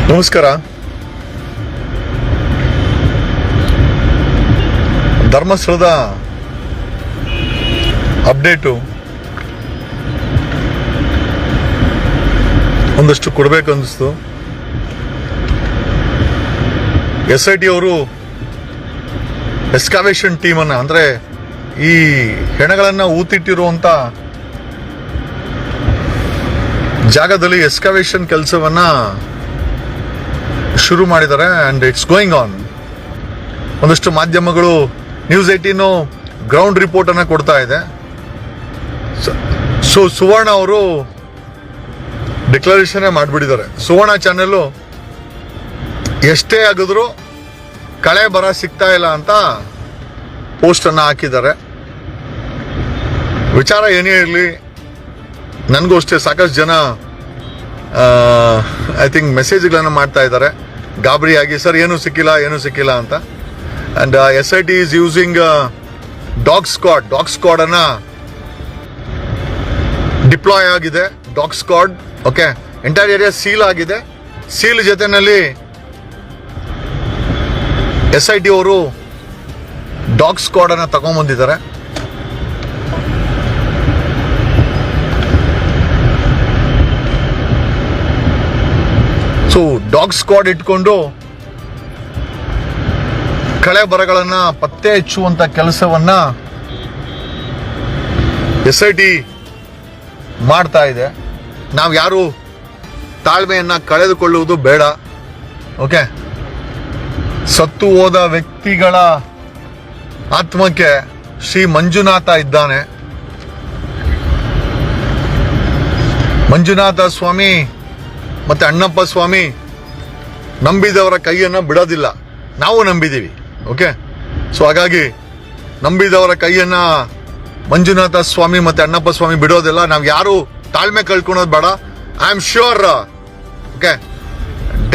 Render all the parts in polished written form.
ನಮಸ್ಕಾರ. ಧರ್ಮಸ್ಥಳದ ಅಪ್ಡೇಟು ಒಂದಷ್ಟು ಕೊಡಬೇಕು ಅನ್ನಿಸ್ತು. SIT ಅವರು ಎಸ್ಕಾವೇಷನ್ ಟೀಮನ್ನು, ಅಂದರೆ ಈ ಹೆಣಗಳನ್ನು ಊತಿಟ್ಟಿರುವಂಥ ಜಾಗದಲ್ಲಿ ಎಸ್ಕಾವೇಷನ್ ಕೆಲಸವನ್ನ ಶುರು ಮಾಡಿದ್ದಾರೆ. And it's going on. ಒಂದಷ್ಟು ಮಾಧ್ಯಮಗಳು ನ್ಯೂಸ್ 18 ಗ್ರೌಂಡ್ ರಿಪೋರ್ಟನ್ನು ಕೊಡ್ತಾ ಇದೆ. ಸೊ ಸುವರ್ಣ ಅವರು ಡಿಕ್ಲರೇಷನ್ನೇ ಮಾಡಿಬಿಟ್ಟಿದ್ದಾರೆ. ಸುವರ್ಣ ಚಾನೆಲ್ಲು ಎಷ್ಟೇ ಆಗಿದ್ರು ಕಳೆ ಬರ ಸಿಗ್ತಾ ಇಲ್ಲ ಅಂತ ಪೋಸ್ಟನ್ನು ಹಾಕಿದ್ದಾರೆ. ವಿಚಾರ ಏನೇ ಇರಲಿ, ನನಗೂ ಅಷ್ಟೇ ಸಾಕಷ್ಟು ಜನ ಐ ಥಿಂಕ್ ಮೆಸೇಜ್ಗಳನ್ನು ಮಾಡ್ತಾ ಇದ್ದಾರೆ ಗಾಬರಿಯಾಗಿ, ಸರ್ ಏನೂ ಸಿಕ್ಕಿಲ್ಲ ಅಂತ. And SIT is using dog ಸ್ಕ್ವಾಡನ್ನು ಡಿಪ್ಲಾಯ್ ಆಗಿದೆ. Dog squad okay, entire area seal ಆಗಿದೆ. ಸೀಲ್ ಜೊತೆಯಲ್ಲಿ SIT ಅವರು ಡಾಗ್ ಸ್ಕ್ವಾಡನ್ನು ತಗೊಂಡ್ಬಂದಿದ್ದಾರೆ. ಸೊ ಡಾಗ್ ಸ್ಕ್ವಾಡ್ ಇಟ್ಕೊಂಡು ಕಳೆ ಬರಗಳನ್ನು ಪತ್ತೆ ಹಚ್ಚುವಂತ ಕೆಲಸವನ್ನ SIT ಮಾಡ್ತಾ ಇದೆ. ನಾವು ಯಾರು ತಾಳ್ಮೆಯನ್ನ ಕಳೆದುಕೊಳ್ಳುವುದು ಬೇಡ. ಓಕೆ, ಸತ್ತು ಹೋದ ವ್ಯಕ್ತಿಗಳ ಆತ್ಮಕ್ಕೆ ಶ್ರೀ ಮಂಜುನಾಥ ಇದ್ದಾನೆ. ಮಂಜುನಾಥ ಸ್ವಾಮಿ ಮತ್ತೆ ಅಣ್ಣಪ್ಪ ಸ್ವಾಮಿ ನಂಬಿದವರ ಕೈಯನ್ನು ಬಿಡೋದಿಲ್ಲ. ನಾವು ನಂಬಿದ್ದೀವಿ. ಓಕೆ, ಸೊ ಹಾಗಾಗಿ ನಂಬಿದವರ ಕೈಯನ್ನು ಮಂಜುನಾಥ ಸ್ವಾಮಿ ಮತ್ತೆ ಅಣ್ಣಪ್ಪ ಸ್ವಾಮಿ ಬಿಡೋದಿಲ್ಲ. ನಾವು ಯಾರು ತಾಳ್ಮೆ ಕಳ್ಕೊಳೋದು ಬೇಡ. I am sure okay,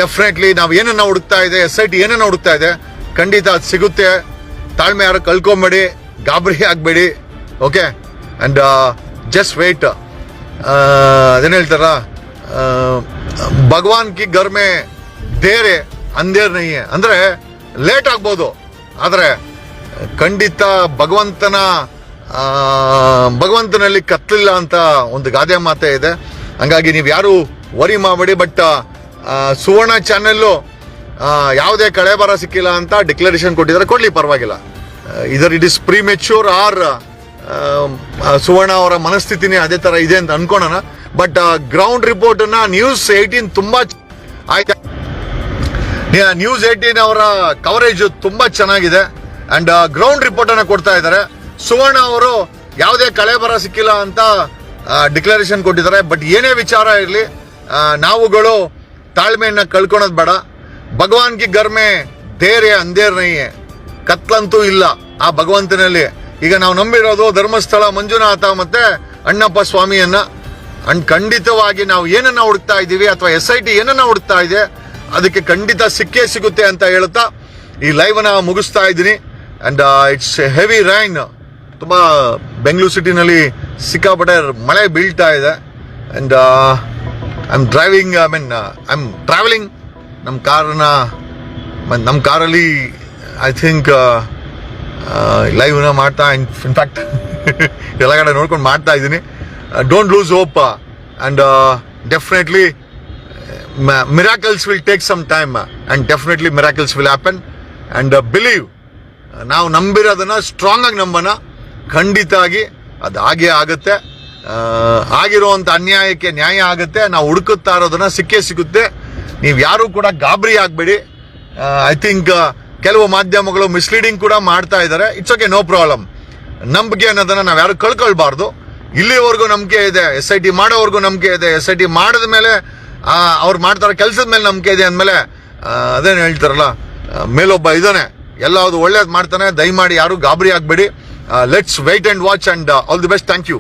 definitely ನಾವು ಏನನ್ನ ಹುಡುಕ್ತಾ ಇದೆ, SIT ಏನನ್ನ ಹುಡುಕ್ತಾ ಇದೆ, ಖಂಡಿತ ಅದು ಸಿಗುತ್ತೆ. ತಾಳ್ಮೆ ಯಾರು ಕಳ್ಕೊಂಬೇಡಿ, ಗಾಬರಿ ಆಗಬೇಡಿ. Okay, and just wait. ಅದೇನು ಹೇಳ್ತಾರ, ಭಗವಾನ್ ಕಿ ಘರ್ ಮೇ ದೇರೆ ಅಂಧೇರ್ ನಹೀ ಹೈ. ಅಂದ್ರೆ ಲೇಟ್ ಆಗ್ಬೋದು, ಆದರೆ ಖಂಡಿತ ಭಗವಂತನಲ್ಲಿ ಕತ್ತಲಿಲ್ಲ ಅಂತ ಒಂದು ಗಾದೆ ಮಾತೆ ಇದೆ. ಹಂಗಾಗಿ ನೀವು ಯಾರು ವರಿ ಮಾಡಬೇಡಿ. ಬಟ್ ಸುವರ್ಣ ಚಾನೆಲ್ಲು ಯಾವುದೇ ಕಳೆ ಬರ ಸಿಕ್ಕಿಲ್ಲ ಅಂತ ಡಿಕ್ಲರೇಷನ್ ಕೊಟ್ಟಿದ್ದಾರೆ. ಕೊಡ್ಲಿ, ಪರವಾಗಿಲ್ಲ. ಇದರ್ ಇಟ್ ಇಸ್ ಪ್ರಿಮೆಚ್ಯೂರ್ ಆರ್ ಸುವರ್ಣ ಅವರ ಮನಸ್ಥಿತಿನೇ ಅದೇ ತರ ಇದೆ ಅಂತ ಅನ್ಕೋಣ. ಬಟ್ ಗ್ರೌಂಡ್ ರಿಪೋರ್ಟ್ ಅನ್ನ ನ್ಯೂಸ್ 18 ತುಂಬಾ ಆಯ್ತಾ. ನ್ಯೂಸ್ 18 ಅವರ ಕವರೇಜ್ ತುಂಬಾ ಚೆನ್ನಾಗಿದೆ. ಅಂಡ್ ಗ್ರೌಂಡ್ ರಿಪೋರ್ಟ್ ಅನ್ನ ಕೊಡ್ತಾ ಇದ್ದಾರೆ. ಸುವರ್ಣ ಅವರು ಯಾವುದೇ ಕಳೆ ಬರ ಸಿಕ್ಕಿಲ್ಲ ಅಂತ ಡಿಕ್ಲರೇಷನ್ ಕೊಟ್ಟಿದ್ದಾರೆ. ಬಟ್ ಏನೇ ವಿಚಾರ ಇರಲಿ, ನಾವುಗಳು ತಾಳ್ಮೆಯನ್ನ ಕಳ್ಕೊಳೋದು ಬೇಡ. ಭಗವಾನ್ ಕಿ ಘರ್ ಮೇ ದೇರ್ ಹೈ ಅಂಧೇರ್ ನಹೀ ಹೈ. ಕತ್ಲಂತೂ ಇಲ್ಲ ಆ ಭಗವಂತನಲ್ಲಿ. ಈಗ ನಾವು ನಂಬಿರೋದು ಧರ್ಮಸ್ಥಳ ಮಂಜುನಾಥ ಮತ್ತೆ ಅಣ್ಣಪ್ಪ ಸ್ವಾಮಿಯನ್ನ. ಅಂಡ್ ಖಂಡಿತವಾಗಿ ನಾವು ಏನನ್ನ ಹುಡುಕ್ತಾ ಇದ್ದೀವಿ ಅಥವಾ SIT ಏನನ್ನ ಹುಡುಕ್ತಾ ಇದೆ ಅದಕ್ಕೆ ಖಂಡಿತ ಸಿಕ್ಕೇ ಸಿಗುತ್ತೆ ಅಂತ ಹೇಳ್ತಾ ಈ ಲೈವ್ ಅನ್ನ ಮುಗಿಸ್ತಾ ಇದ್ದೀನಿ. And it's heavy rain. ತುಂಬಾ ಬೆಂಗಳೂರು ಸಿಟಿನಲ್ಲಿ ಸಿಕ್ಕಾಪಟ್ಟೆ ಮಳೆ ಬೀಳ್ತಾ ಇದೆ. ಅಂಡ್ ಐ ಆಮ್ ಟ್ರಾವೆಲಿಂಗ್ ನಮ್ಮ ಕಾರಲ್ಲಿ ಐ ಥಿಂಕ್ ಲೈವ್ನ ಮಾಡ್ತಾ, ಇನ್ಫ್ಯಾಕ್ಟ್ ಎಲ್ಲ ಕಡೆ ನೋಡ್ಕೊಂಡು ಮಾಡ್ತಾ ಇದ್ದೀನಿ. Don't lose hope. And definitely miracles will take some time and definitely miracles will happen. And believe, ನಾವು ನಂಬಿರೋದನ್ನ ಸ್ಟ್ರಾಂಗ್ ಆಗಿ ನಂಬೋಣ. ಖಂಡಿತ ಆಗಿ ಅದು ಹಾಗೇ ಆಗುತ್ತೆ. ಆಗಿರುವಂತ ಅನ್ಯಾಯಕ್ಕೆ ನ್ಯಾಯ ಆಗುತ್ತೆ. ನಾವು ಹುಡುಕುತ್ತಾ ಇರೋದನ್ನ ಸಿಕ್ಕೇ ಸಿಗುತ್ತೆ. ನೀವು ಯಾರು ಕೂಡ ಗಾಬರಿ ಆಗಬೇಡಿ. ಐ ಥಿಂಕ್ ಕೆಲವು ಮಾಧ್ಯಮಗಳು ಮಿಸ್ಲೀಡಿಂಗ್ ಕೂಡ ಮಾಡ್ತಾ ಇದ್ದಾರೆ. It's okay, no problem. ನಂಬಿಕೆ ಅನ್ನೋದನ್ನ ನಾವು ಯಾರು ಕಳ್ಕೊಳ್ಬಾರ್ದು. ಇಲ್ಲಿವರೆಗೂ ನಂಬಿಕೆ ಇದೆ, SIT ಮಾಡೋವರೆಗೂ ನಂಬಿಕೆ ಇದೆ. SIT ಮಾಡಿದ ಮೇಲೆ ಅವ್ರು ಮಾಡ್ತಾರ ಕೆಲಸದ ಮೇಲೆ ನಂಬಿಕೆ ಇದೆ ಅಂದಮೇಲೆ ಅದೇನು ಹೇಳ್ತಾರಲ್ಲ, ಮೇಲೊಬ್ಬ ಇದ್ದಾನೆ, ಎಲ್ಲಾವುದು ಒಳ್ಳೇದು ಮಾಡ್ತಾನೆ. ದಯಮಾಡಿ ಯಾರು ಗಾಬರಿ ಆಗಬೇಡಿ. Let's wait and watch and all the best. Thank you.